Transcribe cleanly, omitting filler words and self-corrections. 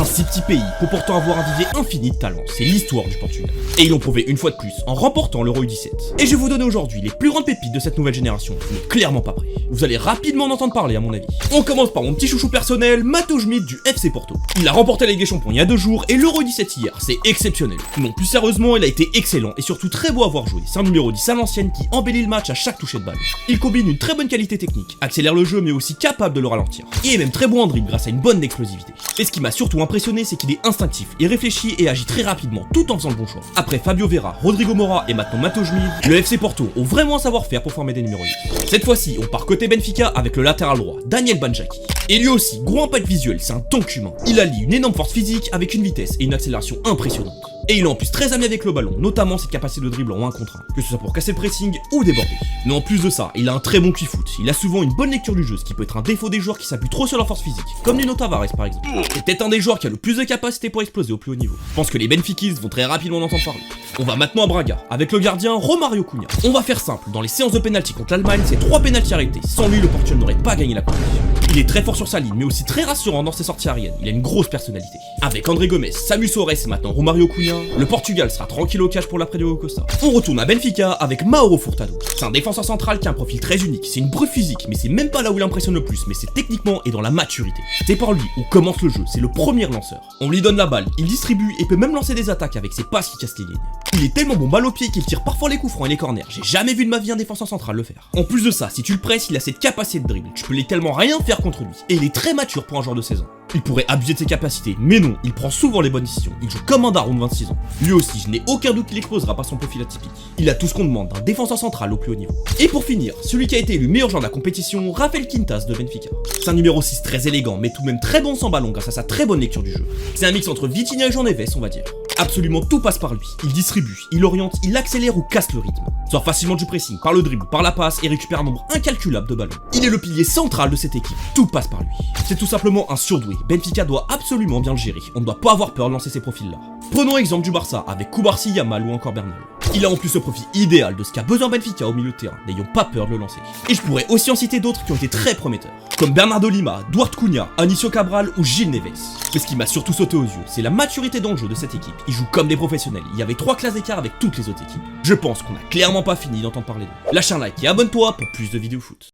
si petit pays peut pourtant avoir un vivier infini de talents, c'est l'histoire du Portugal. Et ils l'ont prouvé une fois de plus en remportant l'Euro U17. Et je vais vous donner aujourd'hui les plus grandes pépites de cette nouvelle génération. Vous n'êtes clairement pas prêts. Vous allez rapidement en entendre parler à mon avis. On commence par mon petit chouchou personnel, Matheus Schmidt du FC Porto. Il a remporté la Ligue des Champions il y a 2 jours et l'Euro U17 hier, c'est exceptionnel. Non, plus sérieusement, il a été excellent et surtout très beau à voir jouer. C'est un numéro 10 à l'ancienne qui embellit le match à chaque toucher de balle. Il combine une très bonne qualité technique, accélère le jeu mais aussi capable de le ralentir. Il est même très bon en dribble grâce à une bonne explosivité. Et ce qui m'a surtout impressionné, c'est qu'il est instinctif, il réfléchit et agit très rapidement tout en faisant le bon choix. Après Fabio Vieira, Rodrigo Moura et maintenant Matheus Schmidt, le FC Porto ont vraiment un savoir-faire pour former des numéros 10. Cette fois-ci, on part côté Benfica avec le latéral droit, Daniel Banjaki. Et lui aussi, gros impact visuel, c'est un tank humain. Il allie une énorme force physique avec une vitesse et une accélération impressionnante. Et il est en plus très ami avec le ballon, notamment ses capacités de dribble en 1 contre 1, que ce soit pour casser le pressing ou déborder. Mais en plus de ça, il a un très bon QI-foot, il a souvent une bonne lecture du jeu, ce qui peut être un défaut des joueurs qui s'appuient trop sur leur force physique, comme Nuno Tavares par exemple. C'est peut-être un des joueurs qui a le plus de capacité pour exploser au plus haut niveau. Je pense que les Benfiquistes vont très rapidement en entendre parler. On va maintenant à Braga, avec le gardien Romario Cunha. On va faire simple, dans les séances de pénalty contre l'Allemagne, c'est 3 pénaltys arrêtés, sans lui le Portugal n'aurait pas gagné la compétition. Il est très fort sur sa ligne, mais aussi très rassurant dans ses sorties aériennes, il a une grosse personnalité. Avec André Gomes, Samu Soares et maintenant Romario Cunha, le Portugal sera tranquille au cash pour l'après Diogo Costa. On retourne à Benfica avec Mauro Furtado. C'est un défenseur central qui a un profil très unique, c'est une brute physique, mais c'est même pas là où il impressionne le plus, mais c'est techniquement et dans la maturité. C'est par lui où commence le jeu, c'est le premier lanceur. On lui donne la balle, il distribue et peut même lancer des attaques avec ses passes qui cassent les lignes. Il est tellement bon balle au pied qu'il tire parfois les coups francs et les corners, j'ai jamais vu de ma vie un défenseur central le faire. En plus de ça, si tu le presses, il a cette capacité de dribble, tu peux littéralement rien faire contre lui, et il est très mature pour un joueur de 16 ans. Il pourrait abuser de ses capacités, mais non, il prend souvent les bonnes décisions, il joue comme un daron de 26 ans. Lui aussi, je n'ai aucun doute qu'il explosera par son profil atypique. Il a tout ce qu'on demande d'un défenseur central au plus haut niveau. Et pour finir, celui qui a été élu meilleur joueur de la compétition, Rafael Quintas de Benfica. C'est un numéro 6 très élégant, mais tout de même très bon sans ballon grâce à sa très bonne lecture du jeu. C'est un mix entre Vitinha et João Neves, on va dire. Absolument tout passe par lui, il distribue, il oriente, il accélère ou casse le rythme. Sort facilement du pressing, par le dribble, par la passe et récupère un nombre incalculable de ballons. Il est le pilier central de cette équipe, tout passe par lui. C'est tout simplement un surdoué, Benfica doit absolument bien le gérer, on ne doit pas avoir peur de lancer ces profils-là. Prenons exemple du Barça avec Koubarsi, Yamal ou encore Bernal. Il a en plus le profil idéal de ce qu'a besoin Benfica au milieu de terrain, n'ayons pas peur de le lancer. Et je pourrais aussi en citer d'autres qui ont été très prometteurs, comme Bernardo Lima, Duarte Cunha, Anicio Cabral ou Gil Neves. Mais ce qui m'a surtout sauté aux yeux, c'est la maturité dans le jeu de cette équipe. Ils jouent comme des professionnels, il y avait 3 classes d'écart avec toutes les autres équipes. Je pense qu'on a clairement pas fini d'entendre parler d'eux. Lâche un like et abonne-toi pour plus de vidéos foot.